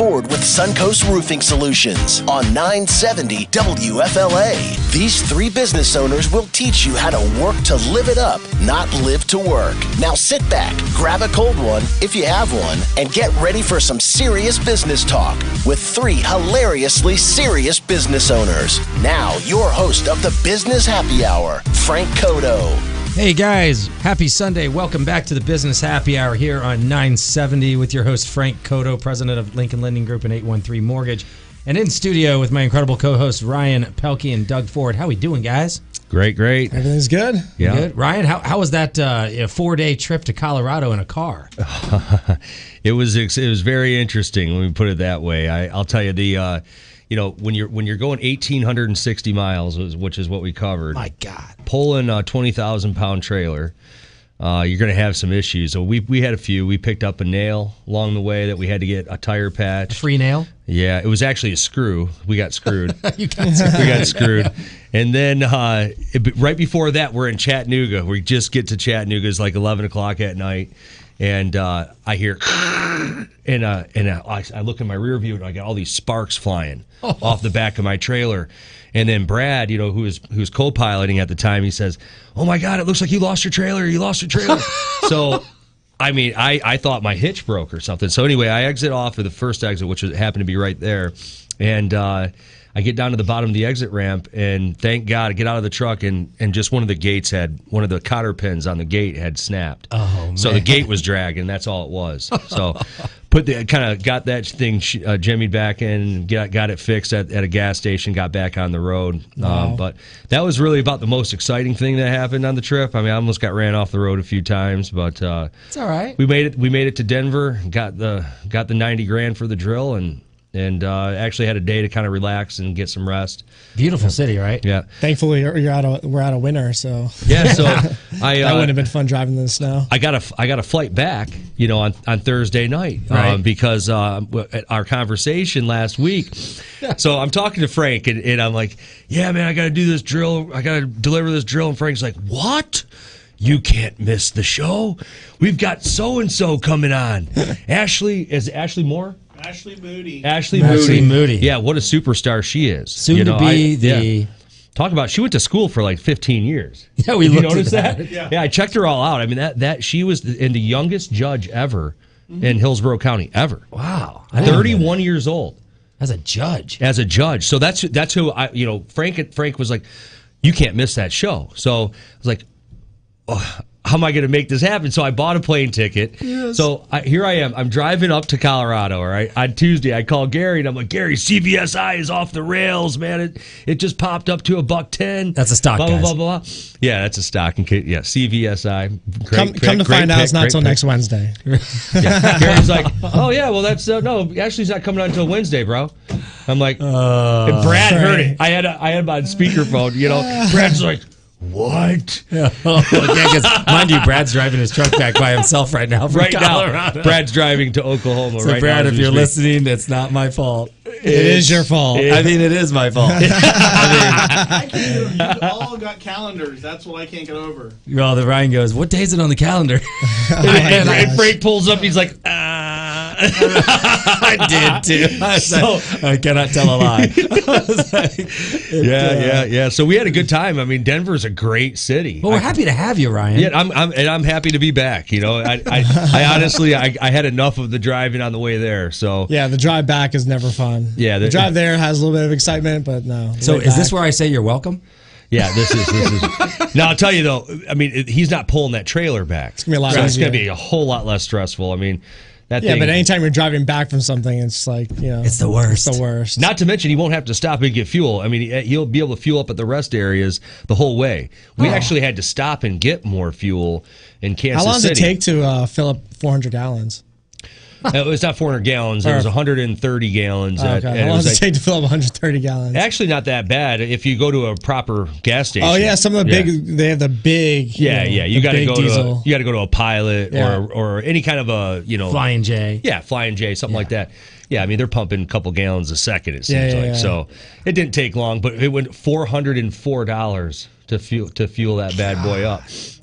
forward with Suncoast Roofing Solutions on 970 WFLA. These three business owners will teach you how to work to live it up, not live to work. Now sit back, grab a cold one if you have one, and get ready for some serious business talk with three hilariously serious business owners. Now, your host of the Business Happy Hour, Frank Coto. Hey guys, happy Sunday. Welcome back to the Business Happy Hour here on 970 with your host Frank Coto, president of Lincoln Lending Group and 813 Mortgage. And in studio with my incredible co-hosts Ryan Pelky and Doug Ford. How we doing, guys? Great. Everything's good. Yeah. Good. Ryan, how was that 4-day trip to Colorado in a car? It was very interesting when we put it that way. I'll tell you when you're going 1,860 miles, which is what we covered. My God. Pulling a 20,000-pound trailer, you're going to have some issues. So we had a few. We picked up a nail along the way that we had to get a tire patch. A free nail? Yeah, it was actually a screw. We got screwed. We got screwed. And then right before that, we're in Chattanooga. We just get to Chattanooga. It's like 11 o'clock at night. And I hear, and I look in my rear view, and I got all these sparks flying off the back of my trailer. And then Brad, who's co-piloting at the time, he says, "Oh my God, it looks like you lost your trailer. You lost your trailer." So, I mean, I thought my hitch broke or something. So anyway, I exit off of the first exit, which happened to be right there, and I get down to the bottom of the exit ramp, and thank God I get out of the truck, and just one of the gates one of the cotter pins on the gate had snapped. Oh, man. So the gate was dragging, that's all it was. So got that thing jimmied back in, got it fixed at a gas station, got back on the road. Wow. But that was really about the most exciting thing that happened on the trip. I mean, I almost got ran off the road a few times, but it's all right. We made it to Denver, got the $90,000 for the drill, and actually had a day to kind of relax and get some rest. Beautiful city, right? Yeah. Thankfully, we're out of winter, so yeah. So that wouldn't have been fun driving in the snow. I got a flight back, on Thursday night, right. Because at our conversation last week. So I'm talking to Frank, and I'm like, "Yeah, man, I got to do this drill. I got to deliver this drill." And Frank's like, "What? You can't miss the show. We've got so and so coming on. Ashley Moore." Ashley Moody. Ashley Moody. Yeah, what a superstar she is. Soon to be the... Talk about, she went to school for like 15 years. Yeah, we Did you notice that? Yeah, I checked her all out. I mean, that she was the youngest judge ever in Hillsborough County, ever. Wow. 31 years old. As a judge. So that's who Frank was like, "You can't miss that show." So I was like, "Oh, how am I going to make this happen?" So I bought a plane ticket. Yes. So here I am. I'm driving up to Colorado, all right? On Tuesday, I call Gary, and I'm like, "Gary, CVSI is off the rails, man. It just popped up to $110. That's a stock, blah, guys. Blah, blah, blah. Yeah, that's a stock. Yeah, CVSI. Come to find out, it's not till next Wednesday. Yeah. Gary's like, "Oh, yeah, well, that's, no, Ashley's not coming out until Wednesday, bro." I'm like, and Brad heard it. I had him on speakerphone, Brad's like, "What?" Yeah, because mind you, Brad's driving his truck back by himself right now from Colorado. Now, Brad's driving to Oklahoma so right Brad, now. if you're listening, it's not my fault. It is your fault. I mean, it is my fault. You all got calendars. That's what I can't get over. Well, the Ryan goes, "What day is it on the calendar?" and Frank pulls up. He's like, I did too. I cannot tell a lie. Yeah. So we had a good time. I mean, Denver's a great city. Well, we're happy to have you, Ryan. Yeah, I'm happy to be back. I honestly had enough of the driving on the way there. So yeah, the drive back is never fun. Yeah, the drive there has a little bit of excitement, but no. So is this where I say you're welcome? Yeah, this is. Now I'll tell you though. I mean, he's not pulling that trailer back. It's gonna be a lot. So it's gonna be a whole lot less stressful. I mean. But anytime you're driving back from something, it's like, it's the worst. It's the worst. Not to mention, he won't have to stop and get fuel. I mean, he'll be able to fuel up at the rest areas the whole way. We actually had to stop and get more fuel in Kansas City. How long does it take to fill up 400 gallons? It was not 400 gallons. It was 130 gallons. Okay. How long does it take to fill up 130 gallons? Actually, not that bad if you go to a proper gas station. Oh yeah, some of the big. They have the big. Yeah. You got to go diesel. to a Pilot or any kind of a Flying J. Yeah, Flying J, something like that. Yeah, I mean they're pumping a couple gallons a second. It seems like so. It didn't take long, but it went $404 to fuel that bad boy up.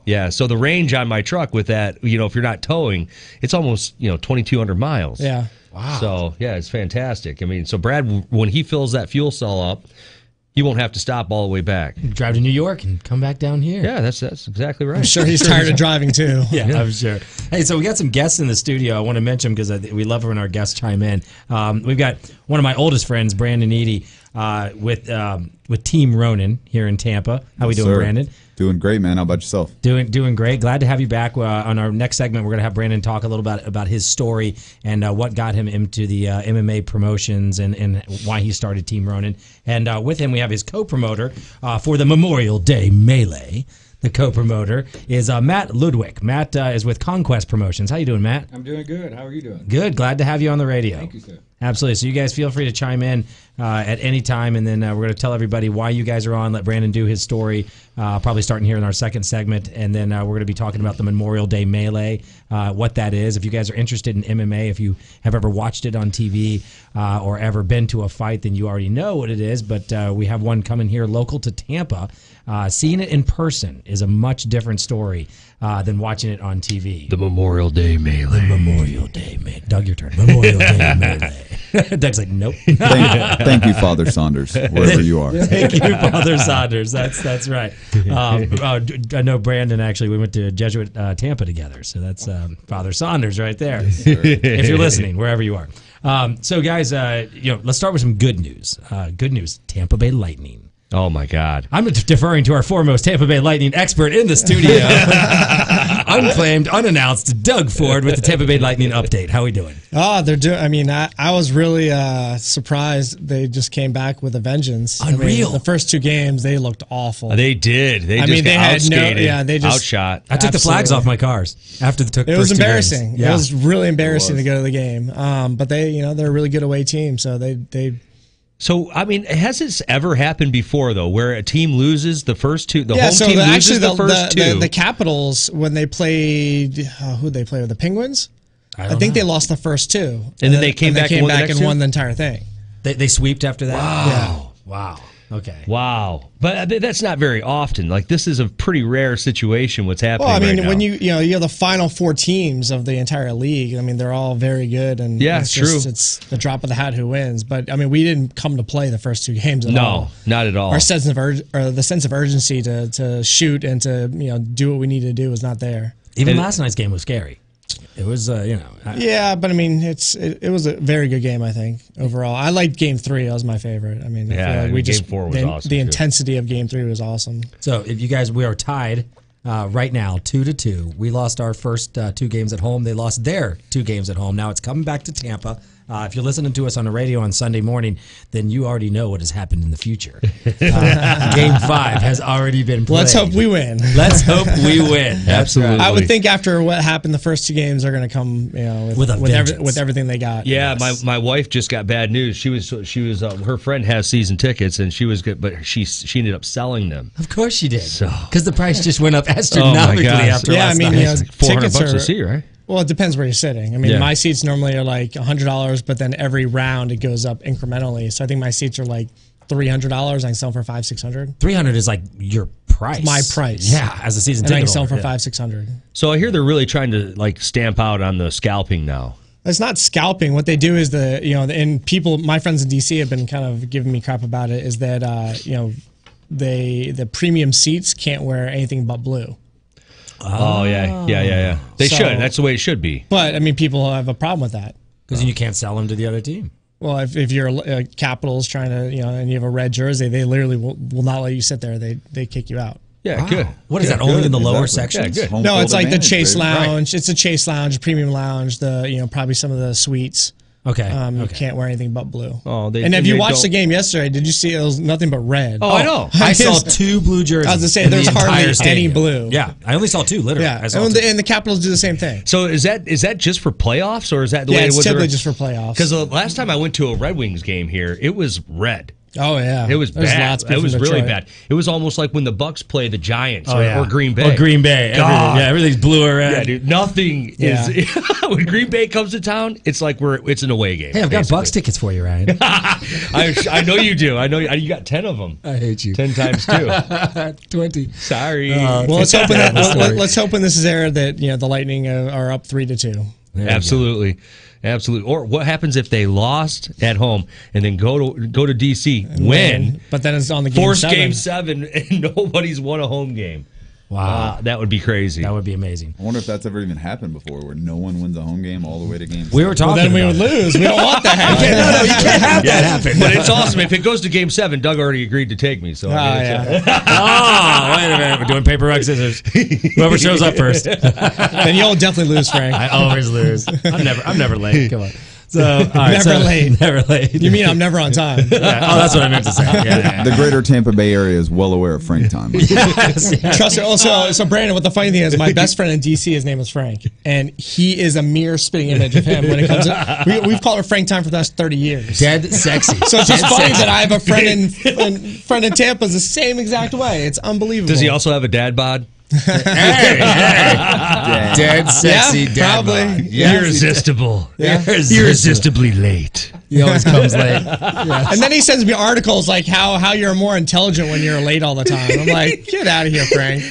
Yeah, so the range on my truck with that, if you're not towing, it's almost 2,200 miles. Yeah. Wow. So, yeah, it's fantastic. I mean, so Brad, when he fills that fuel cell up, he won't have to stop all the way back. Drive to New York and come back down here. Yeah, that's exactly right. I'm sure he's tired of driving too. Yeah, I'm sure. Hey, so we got some guests in the studio. I want to mention because we love when our guests chime in. We've got one of my oldest friends, Brandon Eady, with Team Ronin here in Tampa. How we doing, Brandon? Doing great, man. How about yourself? Doing great. Glad to have you back. On our next segment, we're going to have Brandon talk a little about his story and what got him into the MMA promotions and why he started Team Ronin. And with him, we have his co-promoter for the Memorial Day Melee. The co-promoter is Matt Ludwig. Matt is with Conquest Promotions. How you doing, Matt? I'm doing good. How are you doing? Good. Glad to have you on the radio. Thank you, sir. Absolutely. So you guys feel free to chime in at any time, and then we're going to tell everybody why you guys are on, let Brandon do his story, probably starting here in our second segment, and then we're going to be talking about the Memorial Day Melee, what that is. If you guys are interested in MMA, if you have ever watched it on TV or ever been to a fight, then you already know what it is, but we have one coming here local to Tampa. Seeing it in person is a much different story than watching it on TV. The Memorial Day Melee. Memorial Day Melee. Doug, your turn. Memorial Day Melee. Doug's like, nope. Thank you, Father Saunders, wherever you are. Thank you, Father Saunders. That's right. I know Brandon, actually, we went to Jesuit Tampa together, so that's Father Saunders right there. Yes, if you're listening, wherever you are. So, guys, let's start with some good news. Good news, Tampa Bay Lightning. Oh, my God. I'm deferring to our foremost Tampa Bay Lightning expert in the studio. Unclaimed, unannounced, Doug Ford with the Tampa Bay Lightning update. How are we doing? Oh, they're doing. I mean, I was really surprised. They just came back with a vengeance. Unreal. I mean, the first two games they looked awful. They did. They just got outskated, they just outshot. I took the flags off my cars after the It was embarrassing. Yeah. It was really embarrassing to go to the game. But they, they're a really good away team, so they. So, I mean, has this ever happened before, though, where a team loses the first two? The home so team loses actually the first two? The Capitals, when they played, who'd they play with? The Penguins? I think they lost the first two. And then they came back and won the entire thing. They sweeped after that? Wow. Yeah. Wow. Okay. Wow. But that's not very often. Like, this is a pretty rare situation, what's happening Well, I mean, right now. when you have the final four teams of the entire league, I mean, they're all very good. And yeah, it's true. It's the drop of the hat who wins. But, I mean, we didn't come to play the first two games at all. No, not at all. Our sense of the sense of urgency to shoot and to do what we needed to do was not there. Even last night's game was scary. It was, yeah, but I mean, it was a very good game. I think overall, I liked Game 3. That was my favorite. I mean, I feel like Game 4 was awesome. The intensity of Game 3 was awesome. So, if you guys, we are tied right now, 2-2. We lost our first two games at home. They lost their two games at home. Now it's coming back to Tampa. If you're listening to us on the radio on Sunday morning, then you already know what has happened in the future. Game 5 has already been played. Let's hope we win. Let's hope we win. Absolutely. I would think after what happened the first two games, they're going to come with everything they got. Yeah, my wife just got bad news. She was her friend has season tickets and she was good, but she ended up selling them. Of course she did, because the price just went up astronomically after last night. It's like $400 a seat, right? Well, it depends where you're sitting. I mean, my seats normally are like $100, but then every round it goes up incrementally. So I think my seats are like $300. I can sell them for $500-$600. $300 is like your price. My price. Yeah, as a season ticket. And I can sell them for $500-$600. So I hear they're really trying to like stamp out on the scalping now. It's not scalping. What they do is and people, my friends in DC have been kind of giving me crap about it. Is that the premium seats can't wear anything but blue. Oh, yeah. They should. That's the way it should be. But, I mean, people have a problem with that. Because you can't sell them to the other team. Well, if you're Capitals trying to, and you have a red jersey, they literally will not let you sit there. They kick you out. Yeah, good. What is that, only in the lower sections? Yeah, good. No, it's like the Chase Lounge. Right. It's a Chase Lounge, premium lounge, probably some of the suites. Okay. You can't wear anything but blue. Oh, and if you watched the game yesterday, did you see it was nothing but red? Oh, I know. I saw two blue jerseys. I was going to say, there's hardly any blue. Yeah, I only saw two, literally. Yeah, and the Capitals do the same thing. So is that just for playoffs, or is that the way it was? Yeah, it's typically just for playoffs. Because the last time I went to a Red Wings game here, it was red. Oh yeah, it was bad. It was really bad. It was almost like when the Bucks play the Giants or Green Bay. Or Green Bay. Everything's blue or red. Yeah, dude. Nothing is. When Green Bay comes to town, it's like it's an away game. Hey, I've got Bucks tickets for you, Ryan. I know you do. I know you got 10 of them. I hate you. 10 times 2. 20. Sorry. Well, let's hope in this is era that the Lightning are up 3-2. Absolutely. Or what happens if they lost at home and then go to DC, win, but then it's on the game force 7. game 7, and nobody's won a home game? Wow. That would be crazy. That would be amazing. I wonder if that's ever even happened before, where no one wins a home game all the way to game. We were talking. Then we about would lose. We don't want that happen. No, you can't have that happen. But it's awesome. If it goes to game 7, Doug already agreed to take me. So Oh, yeah. Oh, wait a minute. We're doing paper, rock, scissors. Whoever shows up first. Then you'll definitely lose, Frank. I always lose. I'm never late. Come on. So, all right, Never late. Never late. You mean I'm never on time? Yeah. Oh, that's what I meant to say. Yeah. The greater Tampa Bay area is well aware of Frank time. Yes. Trust me. Also, so Brandon, what the funny thing is, my best friend in DC, his name is Frank, and he is a mere spitting image of him when it comes to. We've called it Frank time for the last 30 years. Dead sexy. So it's just funny that I have a friend in Tampa is the same exact way. It's unbelievable. does he also have a dad bod? Hey. Dead sexy. Yeah, dad probably. bod. Yeah. Irresistible. Yeah. Irresistibly late. He always comes late. And then he sends me articles like how you're more intelligent when you're late all the time. I'm like, get out of here, Frank.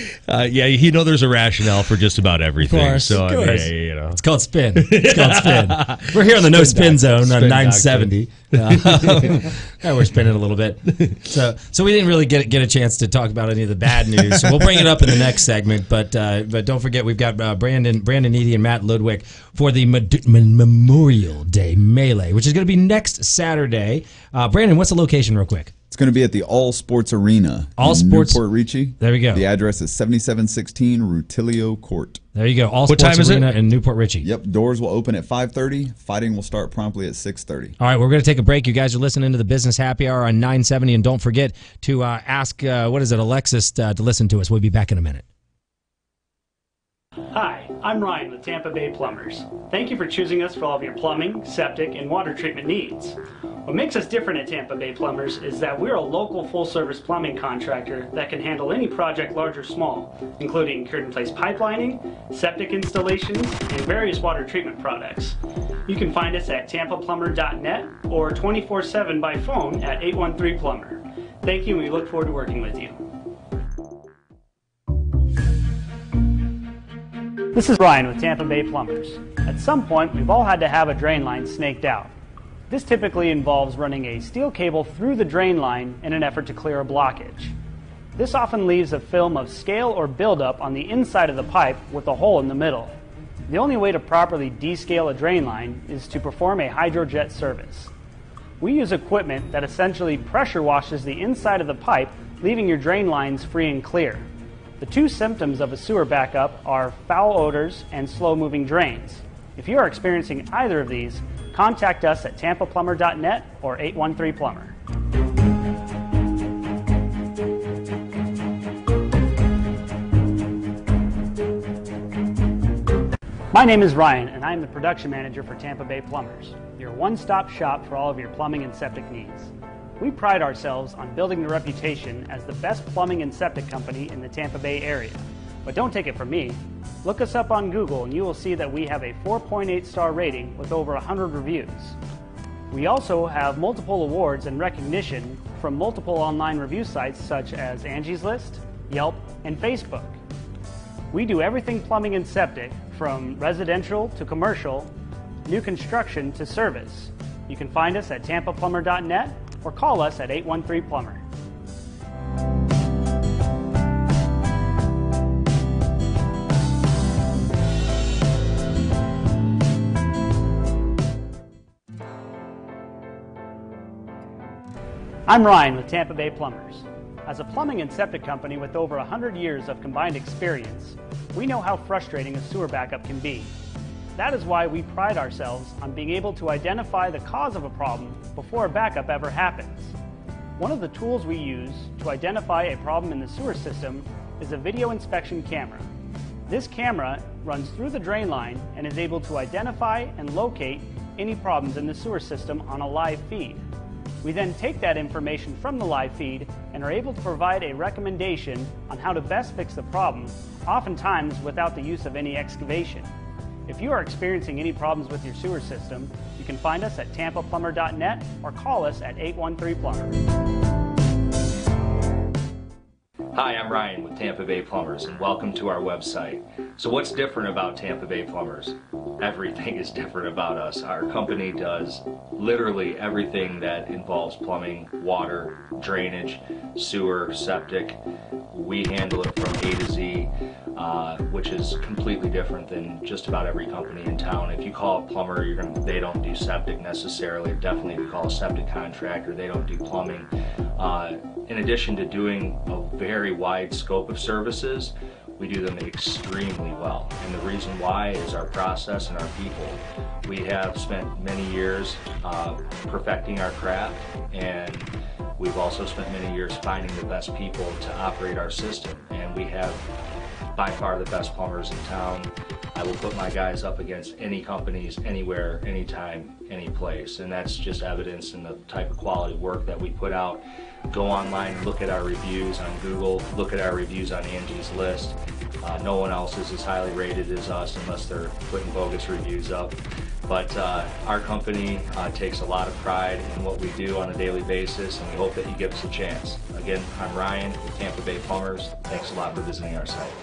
Yeah, there's a rationale for just about everything. Of course, so of I mean, course. It's called spin. We're here on the no spin zone on Spin 970. Yeah, we're spinning a little bit. So we didn't really get a chance to talk about any of the bad news. So we'll bring it up in the next segment. But don't forget, we've got Brandon Eady and Matt Ludwig for the Memorial Day Melee, which is going to be next Saturday. Brandon, what's the location real quick? It's going to be at the All Sports Arena All in Sports- Newport Richie. There we go. The address is 7716 Rutilio Court. There you go. All What Sports time is it? Arena in Newport Richie. Yep, doors will open at 5:30. Fighting will start promptly at 6:30. All right, we're going to take a break. You guys are listening to the Business Happy Hour on 970, and don't forget to ask, Alexis, to listen to us. We'll be back in a minute. Hi, I'm Ryan with TampaBay Plumbers. Thank you for choosing us for all of your plumbing, septic, and water treatment needs. What makes us different at TampaBay Plumbers is that we're a local full-service plumbing contractor that can handle any project, large or small, including cured-in-place pipelining, septic installations, and various water treatment products. You can find us at tampaplumber.net or 24/7 by phone at 813-PLUMBER. Thank you, and we look forward to working with you. This is Ryan with TampaBay Plumbers. At some point, we've all had to have a drain line snaked out. This typically involves running a steel cable through the drain line in an effort to clear a blockage. This often leaves a film of scale or buildup on the inside of the pipe with a hole in the middle. The only way to properly descale a drain line is to perform a hydrojet service. We use equipment that essentially pressure washes the inside of the pipe, leaving your drain lines free and clear. The two symptoms of a sewer backup are foul odors and slow-moving drains. If you are experiencing either of these, contact us at tampaplumber.net or 813-PLUMBER. My name is Ryan, and I am the production manager for TampaBay Plumbers, your one-stop shop for all of your plumbing and septic needs. We pride ourselves on building the reputation as the best plumbing and septic company in the Tampa Bay area. But don't take it from me. Look us up on Google and you will see that we have a 4.8-star rating with over 100 reviews. We also have multiple awards and recognition from multiple online review sites such as Angie's List, Yelp, and Facebook. We do everything plumbing and septic, from residential to commercial, new construction to service. You can find us at tampaplumber.net or call us at 813-PLUMBER. I'm Ryan with TampaBay Plumbers. As a plumbing and septic company with over 100 years of combined experience, we know how frustrating a sewer backup can be. That is why we pride ourselves on being able to identify the cause of a problem before a backup ever happens. One of the tools we use to identify a problem in the sewer system is a video inspection camera. This camera runs through the drain line and is able to identify and locate any problems in the sewer system on a live feed. We then take that information from the live feed and are able to provide a recommendation on how to best fix the problem, oftentimes without the use of any excavation. If you are experiencing any problems with your sewer system, you can find us at tampaplumber.net or call us at 813-PLUMBER. Hi, I'm Ryan with TampaBay Plumbers, and welcome to our website. So what's different about TampaBay Plumbers? Everything is different about us. Our company does literally everything that involves plumbing, water, drainage, sewer, septic. We handle it from A to Z, which is completely different than just about every company in town. If you call a plumber, they don't do septic necessarily. Definitely if you call a septic contractor, they don't do plumbing. In addition to doing a very wide scope of services, we do them extremely well. And the reason why is our process and our people. We have spent many years perfecting our craft, and we've also spent many years finding the best people to operate our system. And we have by far the best plumbers in town. I will put my guys up against any companies, anywhere, anytime, any place. And that's just evidence in the type of quality work that we put out. Go online and look at our reviews on Google, look at our reviews on Angie's List. No one else is as highly rated as us unless they're putting bogus reviews up. But our company takes a lot of pride in what we do on a daily basis, and we hope that you give us a chance. Again, I'm Ryan with TampaBay Plumbers. Thanks a lot for visiting our site.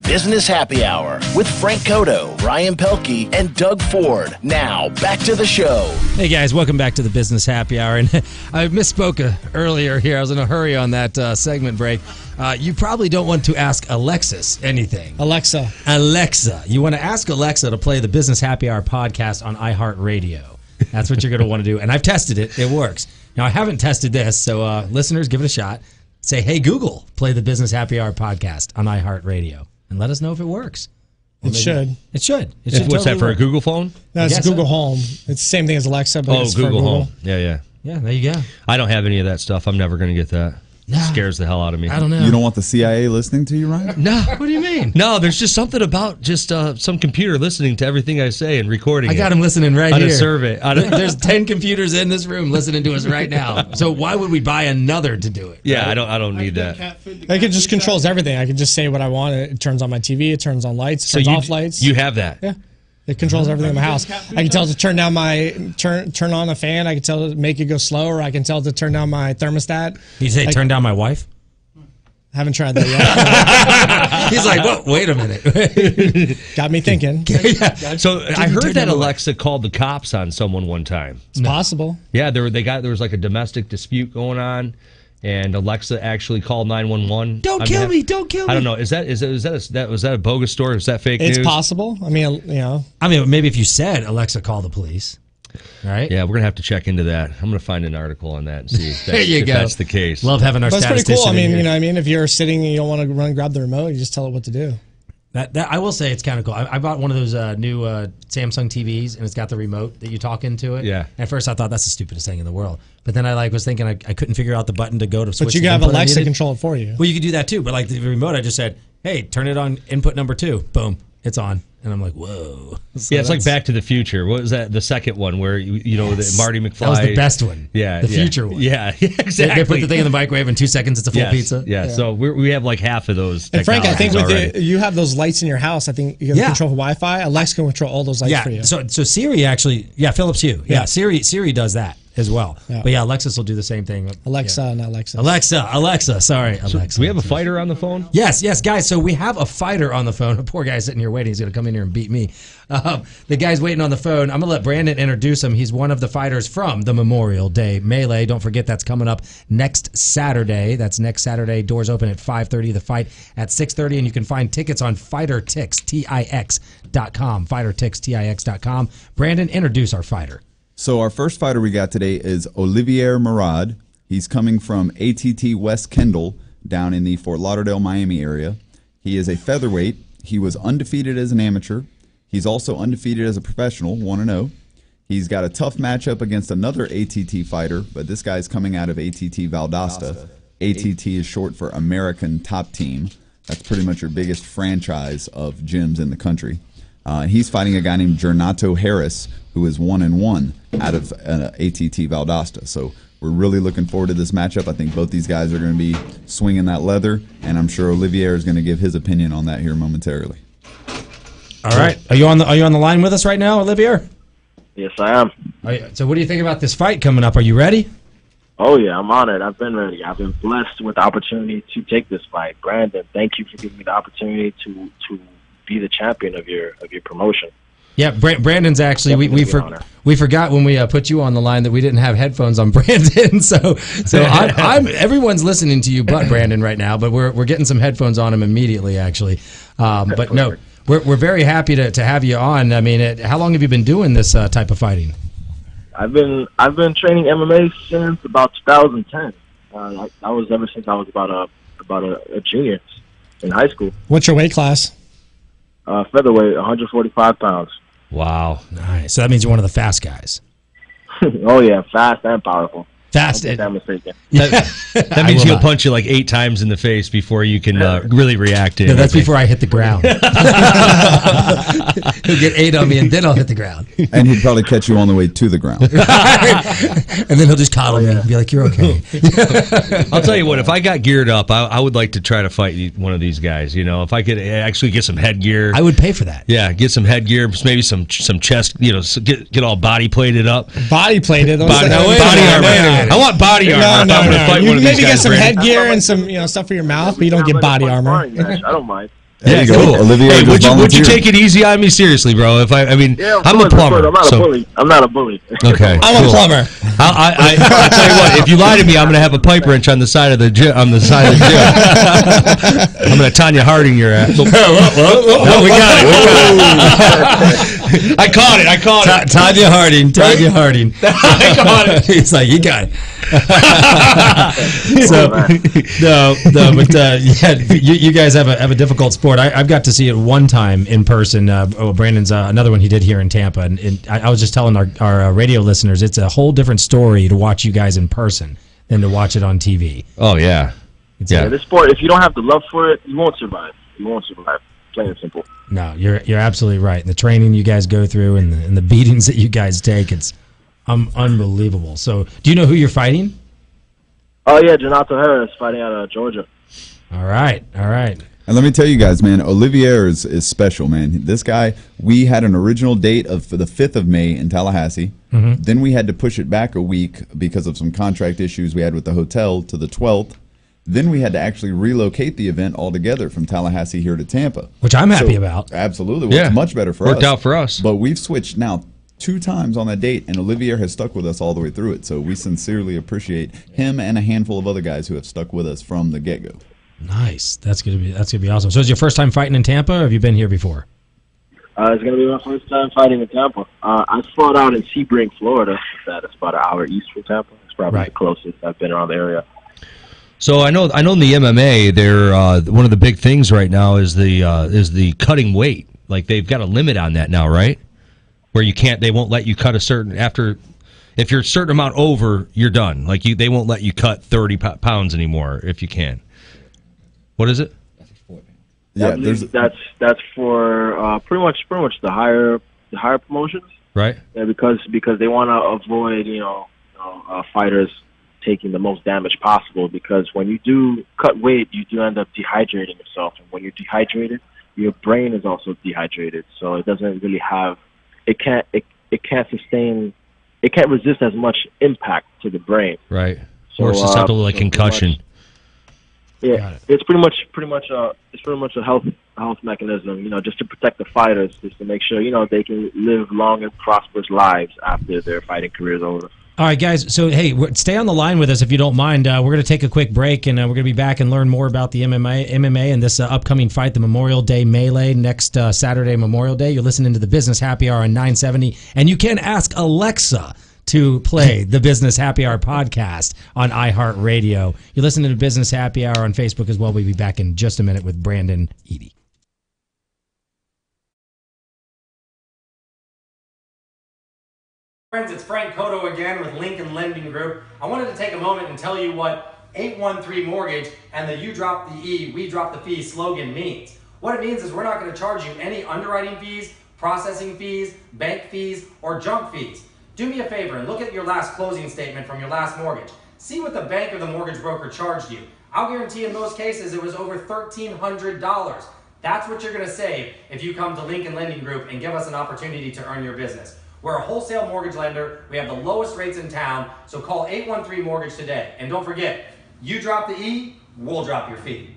Business Happy Hour with Frank Coto, Ryan Pelky, and Doug Ford. Now, back to the show. Hey, guys, welcome back to the Business Happy Hour. And I misspoke earlier here. I was in a hurry on that segment break. You probably don't want to ask Alexis anything. Alexa. You want to ask Alexa to play the Business Happy Hour podcast on iHeartRadio. That's what you're going to want to do. And I've tested it. It works. Now, I haven't tested this, so listeners, give it a shot. Say, hey, Google, play the Business Happy Hour podcast on iHeartRadio. And let us know if it works. It should. It should. What's totally that, for work. a Google phone? No, it's Google Home. It's the same thing as Alexa, but it's Google for Google Home. Yeah. Yeah, there you go. I don't have any of that stuff. I'm never going to get that. It scares the hell out of me. I don't know. You don't want the CIA listening to you, Ryan? No. What do you mean? No, there's just something about just some computer listening to everything I say and recording I got him listening right on here. a survey. There's 10 computers in this room listening to us right now. So why would we buy another to do it? Yeah, right? I don't need that. It just controls everything. I can just say what I want. It turns on my TV. It turns on lights. Turns off lights. You have that? Yeah. It controls everything in my house. I can tell it to turn down turn on a fan. I can tell it to make it go slower. I can tell it to turn down my thermostat. You say turn down my wife? Haven't tried that yet. He's like, whoa, wait a minute. Got me thinking. So I heard that Alexa called the cops on someone one time. It's possible. Yeah, there was like a domestic dispute going on, and Alexa actually called 911. Don't kill me! I don't know. Was that a bogus story? Is that fake news? It's possible. I mean, maybe if you said Alexa, call the police. Right? Yeah, we're gonna have to check into that. I'm gonna find an article on that and see if that's the case. Love having our statistician. That's pretty cool. I mean, here. if you're sitting and you don't want to run and grab the remote, you just tell it what to do. That I will say it's kind of cool. I bought one of those new Samsung TVs, and it's got the remote that you talk into it. Yeah. At first, I thought that's the stupidest thing in the world, but then I was thinking I couldn't figure out the button to go to switch. But you can have Alexa control it for you. Well, you could do that too, but like the remote, I just said, "Hey, turn it on input number 2." Boom, it's on. And I'm like, whoa. So yeah, it's like Back to the Future. What was that? The second one where, the Marty McFly. That was the best one. Yeah. The future one. Yeah, exactly. They put the thing in the microwave in 2 seconds. It's a full pizza. Yeah, so we have like half of those. And Frank, I think you have those lights in your house. I think you can control Wi-Fi. Alexa can control all those lights for you. So Siri actually, Philips Hue. Yeah, Siri does that as well. Yeah. But Alexis will do the same thing. Alexa, not Alexa. Alexa. Sorry, so Alexa. Do we have a fighter on the phone? Yes, guys. So we have a fighter on the phone. A poor guy sitting here waiting. He's going to come in here and beat me. The guy's waiting on the phone. I'm going to let Brandon introduce him. He's one of the fighters from the Memorial Day Melee. Don't forget that's coming up next Saturday. That's next Saturday. Doors open at 5:30. The fight at 6:30. And you can find tickets on FighterTix.com. FighterTix.com. Brandon, introduce our fighter. So our first fighter we got today is Olivier Murad. He's coming from ATT West Kendall down in the Fort Lauderdale, Miami area. He is a featherweight. He was undefeated as an amateur. He's also undefeated as a professional, 1-0. He's got a tough matchup against another ATT fighter, but this guy's coming out of ATT Valdosta. ATT is short for American Top Team. That's pretty much your biggest franchise of gyms in the country. And he's fighting a guy named Jornato Harris, who is 1-1 out of ATT Valdosta. So We're really looking forward to this matchup. I think both these guys are going to be swinging that leather, and I'm sure Olivier is going to give his opinion on that here momentarily. All right. Are you on the line with us right now, Olivier? Yes, I am. So what do you think about this fight coming up? Are you ready? Oh, yeah, I'm on it. I've been ready. I've been blessed with the opportunity to take this fight. Brandon, thank you for giving me the opportunity to be the champion of your promotion. Yeah, Brandon's actually we forgot when we put you on the line that we didn't have headphones on Brandon. So I'm everyone's listening to you but Brandon right now, but we're getting some headphones on him immediately actually. But no, we're very happy to have you on. I mean, how long have you been doing this type of fighting? I've been training MMA since about 2010. That was ever since I was about a junior in high school. What's your weight class? Featherweight, 145 pounds. Wow, nice. So that means you're one of the fast guys. Oh yeah, fast and powerful. Fast. I'm mistaken. That means he'll punch you like 8 times in the face before you can really react to it. No, that's before I hit the ground. He'll get 8 on me, and then I'll hit the ground. And he'd probably catch you on the way to the ground. And then he'll just coddle me and be like, "You're okay." I'll tell you what, if I got geared up, I would like to try to fight one of these guys. You know, if I could actually get some headgear. I would pay for that. Yeah, get some headgear, maybe some chest, get all body plated up. Body plated? Body armor. I want body armor. No. You can maybe get some headgear and some stuff for your mouth, but you don't get body armor. I don't mind. There you go. Cool. Olivier Hey, would you volunteered. take it easy on me? Seriously, bro. Yeah, I'm a plumber. I'm not a bully. I'm not a bully. Okay. I'm a plumber. I tell you what, if you lie to me, I'm going to have a pipe wrench on the side of the gym. I'm going to Tanya Harding your ass. No, we got it. I caught it. Tanya Harding. I caught it. He's like, you got it. But you guys have a difficult sport. I've got to see it one time in person. Brandon's another one he did here in Tampa, and I was just telling our radio listeners it's a whole different story to watch you guys in person than to watch it on TV. Oh yeah. Yeah, this sport, if you don't have the love for it, you won't survive. Plain and simple. No, you're absolutely right. And the training you guys go through and the beatings that you guys take, it's unbelievable. So, do you know who you're fighting? Oh yeah, Donato Harris fighting out of Georgia. All right. And let me tell you guys, man, Olivier is special, man. This guy, we had an original date for the 5th of May in Tallahassee. Mm-hmm. Then we had to push it back a week because of some contract issues we had with the hotel to the 12th. Then we had to actually relocate the event altogether from Tallahassee here to Tampa. Which I'm happy about. Absolutely. Well, it's much better for us. Worked out for us. But we've switched now 2 times on that date, and Olivier has stuck with us all the way through it. So we sincerely appreciate him and a handful of other guys who have stuck with us from the get-go. Nice. That's gonna be awesome. So is your first time fighting in Tampa, or have you been here before? It's going to be my first time fighting in Tampa. I fought out in Sebring, Florida. That's about an hour east from Tampa. It's probably the closest I've been around the area. So I know in the MMA, they're one of the big things right now is the cutting weight. Like they've got a limit on that now, right? Where they won't let you cut if you're a certain amount over, you're done. Like they won't let you cut 30 pounds anymore if you can. What is it? Yeah, that's for pretty much the higher promotions, right? Yeah, because they want to avoid fighters taking the most damage possible. Because when you do cut weight, you do end up dehydrating yourself, and when you're dehydrated, your brain is also dehydrated. So it doesn't really have it can't resist as much impact to the brain. Right. So, more susceptible to concussion. Yeah, it's pretty much a health mechanism, just to protect the fighters, just to make sure they can live long and prosperous lives after their fighting career is over. All right, guys. So hey, stay on the line with us if you don't mind. We're going to take a quick break, and we're going to be back and learn more about the MMA and this upcoming fight, the Memorial Day Melee next Saturday, Memorial Day. You're listening to the Business Happy Hour on 970, and you can ask Alexa to play the Business Happy Hour podcast on iHeartRadio. You're listening to Business Happy Hour on Facebook as well. We'll be back in just a minute with Brandon Eady. Friends, it's Frank Coto again with Lincoln Lending Group. I wanted to take a moment and tell you what 813 Mortgage and the "You Drop the E, We Drop the Fee" slogan means. What it means is we're not going to charge you any underwriting fees, processing fees, bank fees, or junk fees. Do me a favor and look at your last closing statement from your last mortgage. See what the bank or the mortgage broker charged you. I'll guarantee in most cases it was over $1,300. That's what you're going to save if you come to Lincoln Lending Group and give us an opportunity to earn your business. We're a wholesale mortgage lender. We have the lowest rates in town, so call 813 Mortgage today. And don't forget, you drop the E, we'll drop your fee.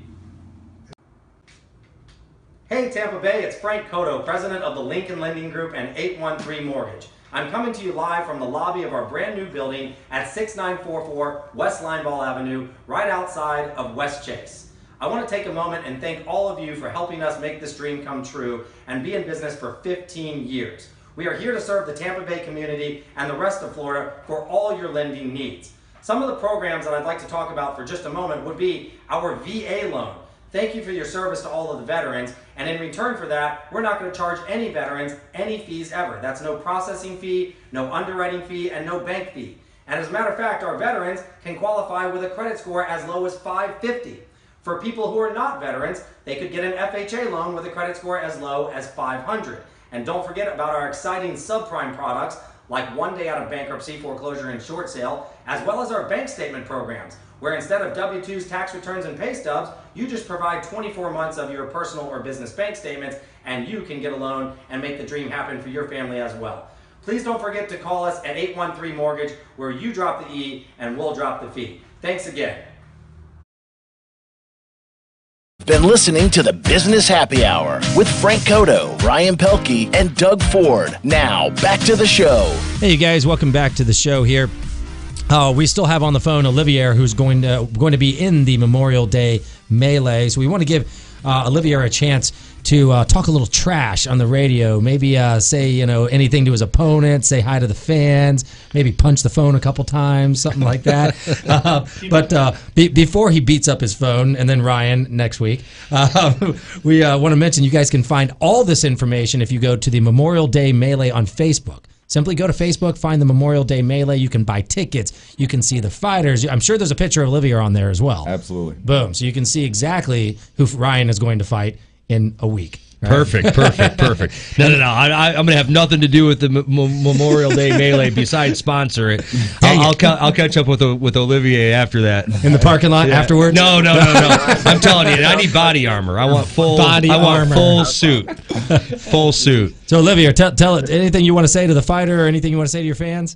Hey Tampa Bay, it's Frank Coto, president of the Lincoln Lending Group and 813 Mortgage. I'm coming to you live from the lobby of our brand new building at 6944 West Lineball Avenue, right outside of West Chase. I want to take a moment and thank all of you for helping us make this dream come true and be in business for 15 years. We are here to serve the Tampa Bay community and the rest of Florida for all your lending needs. Some of the programs that I'd like to talk about for just a moment would be our VA loan. Thank you for your service to all of the veterans, and in return for that, we're not going to charge any veterans any fees ever. That's no processing fee, no underwriting fee, and no bank fee. And as a matter of fact, our veterans can qualify with a credit score as low as 550. For people who are not veterans, they could get an FHA loan with a credit score as low as 500. And don't forget about our exciting subprime products like 1 day out of bankruptcy, foreclosure, and short sale, as well as our bank statement programs, where instead of W-2s, tax returns, and pay stubs, you just provide 24 months of your personal or business bank statements, and you can get a loan and make the dream happen for your family as well. Please don't forget to call us at 813 Mortgage, where you drop the E and we'll drop the fee. Thanks again. Been listening to the Business Happy Hour with Frank Coto, Ryan Pelky, and Doug Ford. Now, back to the show. Hey, you guys, welcome back to the show here. We still have on the phone Olivier, who's going to be in the Memorial Day melee. So we want to give Olivier a chance to talk a little trash on the radio. Maybe say anything to his opponent, say hi to the fans, maybe punch the phone a couple times, something like that. Before he beats up his phone, and then Ryan next week, we want to mention you guys can find all this information if you go to the Memorial Day melee on Facebook. Simply go to Facebook, find the Memorial Day Melee. You can buy tickets. You can see the fighters. I'm sure there's a picture of Olivier on there as well. Absolutely. Boom. So you can see exactly who Ryan is going to fight in a week. Right? Perfect. No. I'm going to have nothing to do with the Memorial Day Melee besides sponsor it. I'll catch up with Olivier after that. In the parking lot afterwards? No. I'm telling you, I need body armor. I want full armor. Full suit. Full suit. So Olivier, tell it anything you want to say to the fighter or anything you want to say to your fans?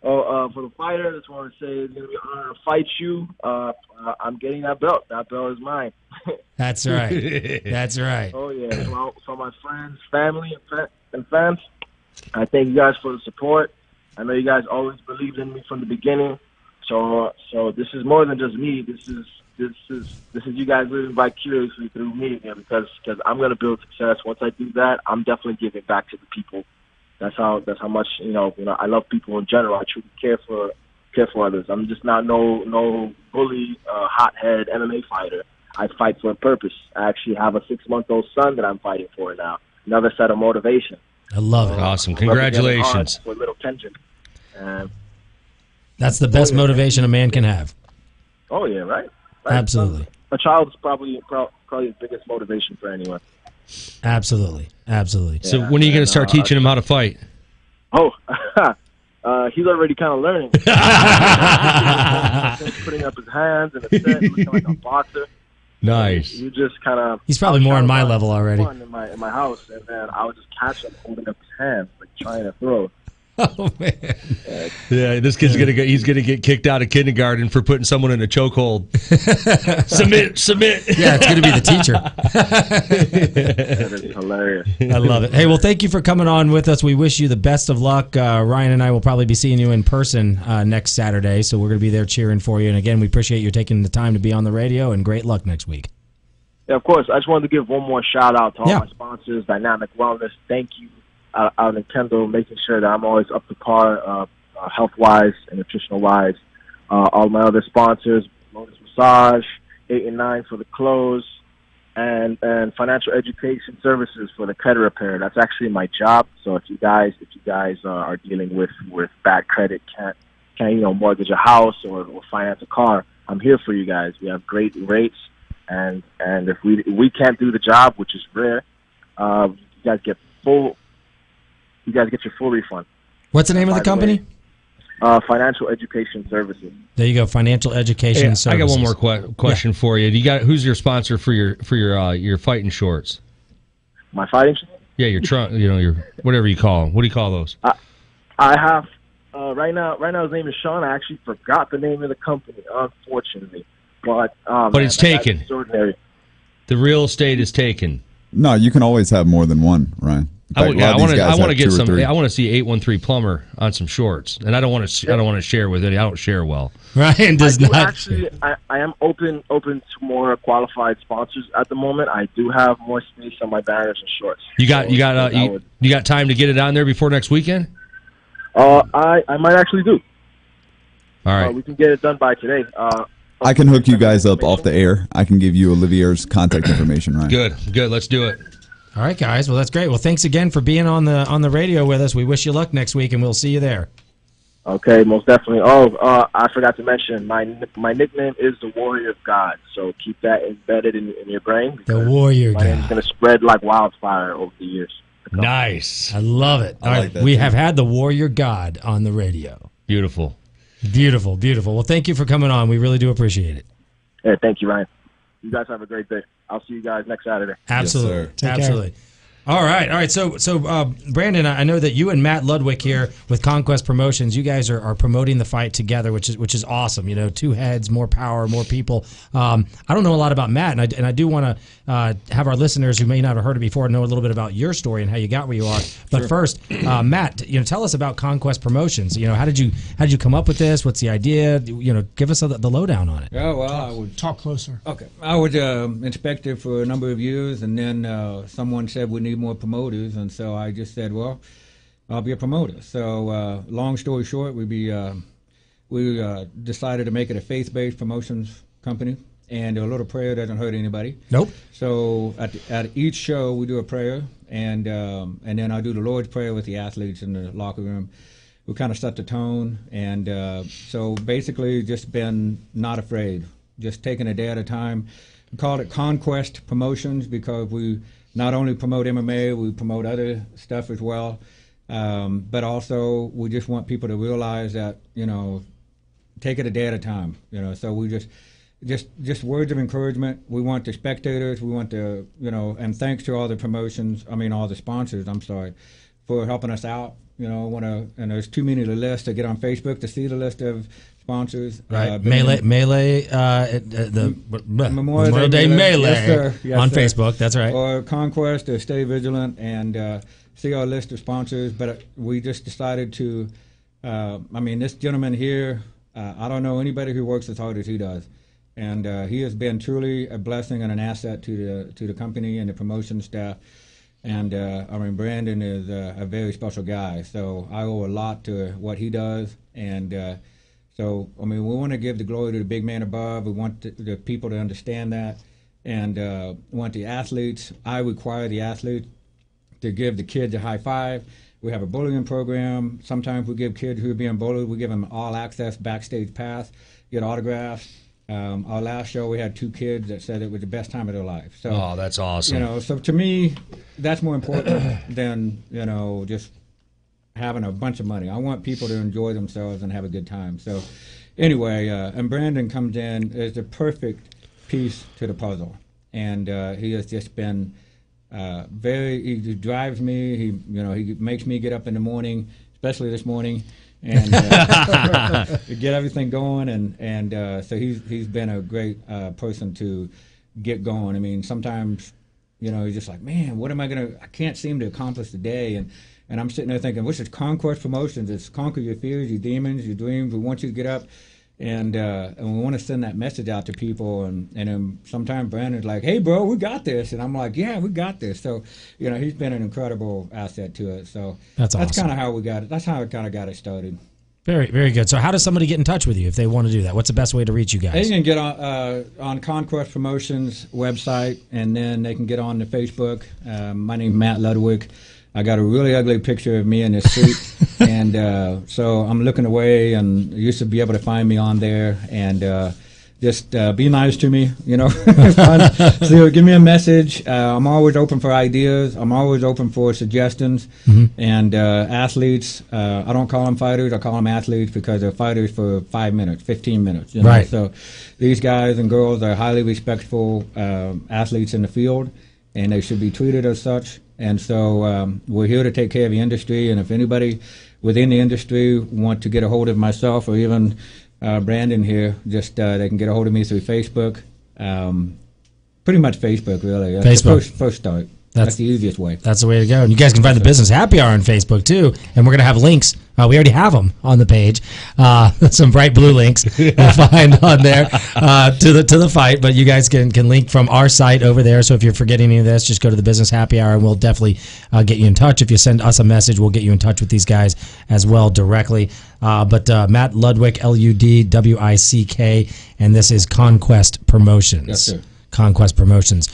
For the fighter, I just want to say it's going to be an honor to fight you. I'm getting that belt. That belt is mine. That's right. That's right. Oh, yeah. So my friends, family, and fans, I thank you guys for the support. I know you guys always believed in me from the beginning. So this is more than just me. This is you guys living vicariously through me, because I'm going to build success. Once I do that, I'm definitely giving back to the people. That's how much I love people in general. I truly care for others. I'm just not no bully, hothead MMA fighter. I fight for a purpose. I actually have a 6-month-old son that I'm fighting for now. Another set of motivation. I love it. Awesome. Congratulations. For little Kenjin. That's the best motivation a man can have. Oh yeah, right? Absolutely. A child is probably the biggest motivation for anyone. Absolutely. So when are you going to start teaching him how to fight? Oh, he's already kind of learning. Putting up his hands and his set, looking like a boxer. Nice. You just kind of. He's probably more on my level already. In my house, and then I would just catch him holding up his hands, like trying to throw. Oh man! Yeah, this kid's he's gonna get kicked out of kindergarten for putting someone in a chokehold. Submit. Yeah, it's gonna be the teacher. That is hilarious. I love it. Hey, well, thank you for coming on with us. We wish you the best of luck. Ryan and I will probably be seeing you in person next Saturday, so we're gonna be there cheering for you. And again, we appreciate you taking the time to be on the radio. And great luck next week. Yeah, of course. I just wanted to give one more shout out to all my sponsors, Dynamic Wellness. Thank you. Out in Kendall, making sure that I'm always up to par, health-wise and nutritional-wise. All my other sponsors, Lotus Massage, 8 and 9 for the clothes, and financial education services for the credit repair. That's actually my job. So if you guys are dealing with bad credit, can't mortgage a house or finance a car, I'm here for you guys. We have great rates, and if we can't do the job, which is rare, you guys get your full refund. What's the name of the company? Financial Education Services. There you go, Financial Education Services. I got one more question for you. Who's your sponsor for your fighting shorts? My fighting shorts? Yeah, your trunk. Your whatever you call them. What do you call those? I have right now. His name is Sean. I actually forgot the name of the company, unfortunately. But it's taken. It's Ordinary. The real estate is taken. No, you can always have more than one, Ryan. I want to get some. I want to see 813 Plumber on some shorts, and I don't want to share with any. I don't share well. Ryan does not. Actually, I am open to more qualified sponsors at the moment. I do have more space on my banners and shorts. You got time to get it on there before next weekend? I might actually do. All right, we can get it done by today. I can hook you guys up off the air. I can give you Olivier's contact information, Ryan. Good. Let's do it. All right, guys. Well, that's great. Well, thanks again for being on the radio with us. We wish you luck next week, and we'll see you there. Okay, most definitely. I forgot to mention my nickname is the Warrior of God. So keep that embedded in your brain. The Warrior God. My name's going to spread like wildfire over the years. Nice. I love it. All right, we have had the Warrior God on the radio. Beautiful. Well, thank you for coming on. We really do appreciate it. Yeah, thank you, Ryan. You guys have a great day. I'll see you guys next Saturday. Absolutely. Yes, Absolutely. All right. So Brandon, I know that you and Matt Ludwig here with Conquest Promotions, you guys are promoting the fight together, which is awesome. Two heads, more power, more people. I don't know a lot about Matt, and I do want to have our listeners who may not have heard it before know a little bit about your story and how you got where you are. But first, Matt, tell us about Conquest Promotions. How did you come up with this? What's the idea? Give us the lowdown on it. Yeah, well, I would Talk closer. Okay, I was inspector for a number of years, and then someone said we need more promoters, and so I just said, well, I'll be a promoter. So long story short, we decided to make it a faith-based promotions company, and a little prayer doesn't hurt anybody. Nope. So at each show we do a prayer, and then I do the Lord's Prayer with the athletes in the locker room. We kind of set the tone, and so basically just been not afraid, just taking a day at a time. We called it Conquest Promotions because we not only promote MMA, we promote other stuff as well. But also, we just want people to realize that, take it a day at a time. So we just words of encouragement. We want the spectators, we want the, and thanks to all the all the sponsors, for helping us out. And there's too many to list to get on Facebook to see the list of sponsors. Right. Melee, the Memorial Day Melee on Facebook. That's right. Or Conquest, or Stay Vigilant, and see our list of sponsors. But we just decided to, this gentleman here, I don't know anybody who works as hard as he does. And he has been truly a blessing and an asset to the company and the promotion staff. And Brandon is a very special guy. So I owe a lot to what he does. And so, we want to give the glory to the big man above. We want the people to understand that. And we want the athletes. I require the athletes to give the kids a high five. We have a bullying program. Sometimes we give kids who are being bullied, we give them all access backstage pass, get autographs. Our last show, we had 2 kids that said it was the best time of their life. So, that's awesome. So to me, that's more important than, just having a bunch of money. I want people to enjoy themselves and have a good time. So anyway, and Brandon comes in as the perfect piece to the puzzle. And he has just been he drives me. He makes me get up in the morning, especially this morning, and get everything going. And so he's been a great person to get going. Sometimes, he's just like, man, what am I I can't seem to accomplish today. And I'm sitting there thinking, this is Conquest Promotions. It's conquer your fears, your demons, your dreams. We want you to get up, and we want to send that message out to people. And sometimes Brandon's like, hey, bro, we got this. And I'm like, yeah, we got this. So, he's been an incredible asset to it. So that's awesome. Kind of how we got it. That's how I kind of got it started. Very, very good. So how does somebody get in touch with you if they want to do that? What's the best way to reach you guys? They can get on Conquest Promotions website, and then they can get on the Facebook. My name's Matt Ludwig. I got a really ugly picture of me in this suit, and so I'm looking away, and you should be able to find me on there. And just be nice to me, So give me a message. I'm always open for ideas. I'm always open for suggestions. And athletes, I don't call them fighters. I call them athletes because they're fighters for 5 minutes, 15 minutes. Right. So these guys and girls are highly respectful athletes in the field, and they should be treated as such. And so we're here to take care of the industry. And if anybody within the industry want to get a hold of myself or even Brandon here, just they can get a hold of me through Facebook. Pretty much Facebook, really. That's Facebook. The first start. That's the easiest way. That's the way to go. And you guys can find the Business Happy Hour on Facebook, too. And we're going to have links. We already have them on the page. Some bright blue links we'll find on there to the fight. But you guys can link from our site over there. So if you're forgetting any of this, just go to the Business Happy Hour, and we'll definitely get you in touch. If you send us a message, we'll get you in touch with these guys as well directly. But Matt Ludwig, Ludwick, and this is Conquest Promotions. Yes, sir. Conquest Promotions.